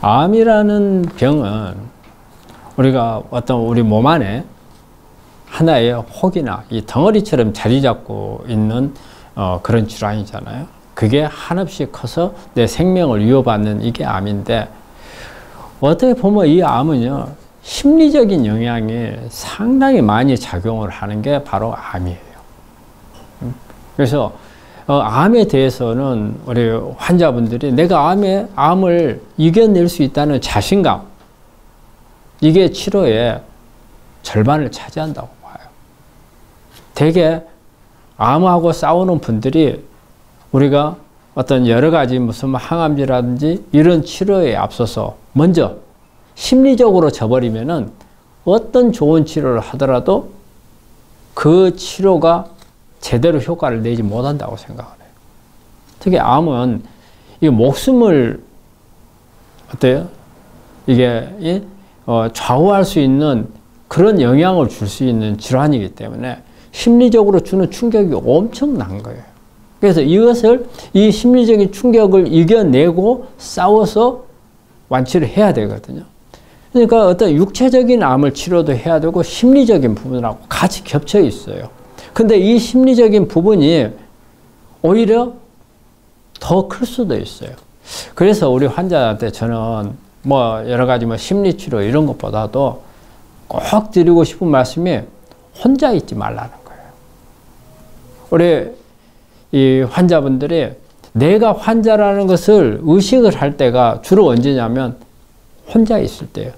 암이라는 병은 우리가 어떤 우리 몸 안에 하나의 혹이나 이 덩어리처럼 자리 잡고 있는 그런 질환이잖아요. 그게 한없이 커서 내 생명을 위협받는 이게 암인데, 어떻게 보면 이 암은요, 심리적인 영향이 상당히 많이 작용을 하는 게 바로 암이에요. 그래서 암에 대해서는 우리 환자분들이 내가 암을 이겨낼 수 있다는 자신감, 이게 치료의 절반을 차지한다고 봐요. 되게 암하고 싸우는 분들이 우리가 어떤 여러 가지 무슨 항암제라든지 이런 치료에 앞서서 먼저 심리적으로 져버리면은 어떤 좋은 치료를 하더라도 그 치료가 제대로 효과를 내지 못한다고 생각을 해요. 특히 암은 이 목숨을 어때요? 이게 좌우할 수 있는 그런 영향을 줄 수 있는 질환이기 때문에 심리적으로 주는 충격이 엄청난 거예요. 그래서 이 심리적인 충격을 이겨내고 싸워서 완치를 해야 되거든요. 그러니까 어떤 육체적인 암을 치료도 해야 되고 심리적인 부분하고 같이 겹쳐 있어요. 근데 이 심리적인 부분이 오히려 더 클 수도 있어요. 그래서 우리 환자한테 저는 여러 가지 심리치료 이런 것보다도 꼭 드리고 싶은 말씀이 혼자 있지 말라는 거예요. 우리 이 환자분들이 내가 환자라는 것을 의식을 할 때가 주로 언제냐면 혼자 있을 때예요.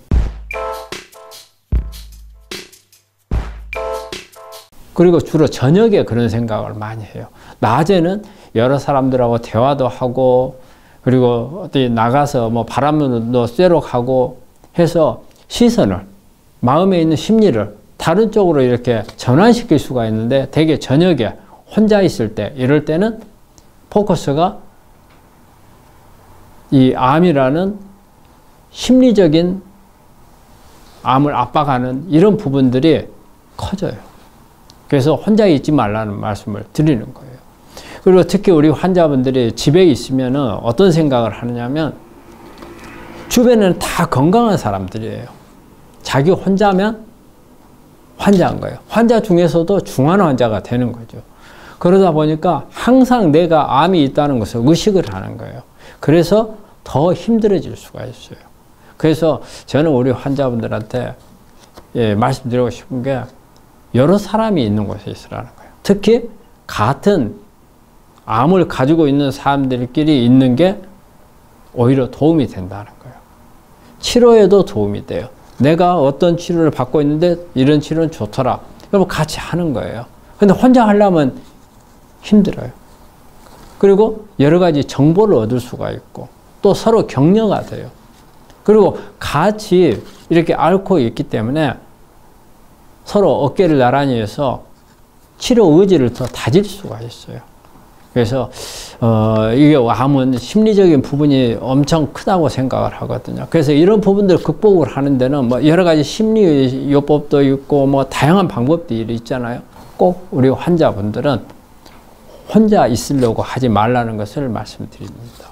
그리고 주로 저녁에 그런 생각을 많이 해요. 낮에는 여러 사람들하고 대화도 하고, 그리고 어디 나가서 바람도 쐬러 가고 해서 시선을, 마음에 있는 심리를 다른 쪽으로 이렇게 전환시킬 수가 있는데, 되게 저녁에 혼자 있을 때, 이럴 때는 포커스가 이 암이라는 심리적인 암을 압박하는 이런 부분들이 커져요. 그래서 혼자 있지 말라는 말씀을 드리는 거예요. 그리고 특히 우리 환자분들이 집에 있으면 어떤 생각을 하느냐면, 주변에는 다 건강한 사람들이에요. 자기 혼자면 환자인 거예요. 환자 중에서도 중환 환자가 되는 거죠. 그러다 보니까 항상 내가 암이 있다는 것을 의식을 하는 거예요. 그래서 더 힘들어질 수가 있어요. 그래서 저는 우리 환자분들한테 말씀드리고 싶은 게, 여러 사람이 있는 곳에 있으라는 거예요. 특히 같은 암을 가지고 있는 사람들끼리 있는 게 오히려 도움이 된다는 거예요. 치료에도 도움이 돼요. 내가 어떤 치료를 받고 있는데 이런 치료는 좋더라. 그러면 같이 하는 거예요. 근데 혼자 하려면 힘들어요. 그리고 여러 가지 정보를 얻을 수가 있고, 또 서로 격려가 돼요. 그리고 같이 이렇게 앓고 있기 때문에 서로 어깨를 나란히 해서 치료 의지를 더 다질 수가 있어요. 그래서 이게 암은 심리적인 부분이 엄청 크다고 생각을 하거든요. 그래서 이런 부분들을 극복을 하는 데는 여러 가지 심리요법도 있고 다양한 방법들이 있잖아요. 꼭 우리 환자분들은 혼자 있으려고 하지 말라는 것을 말씀드립니다.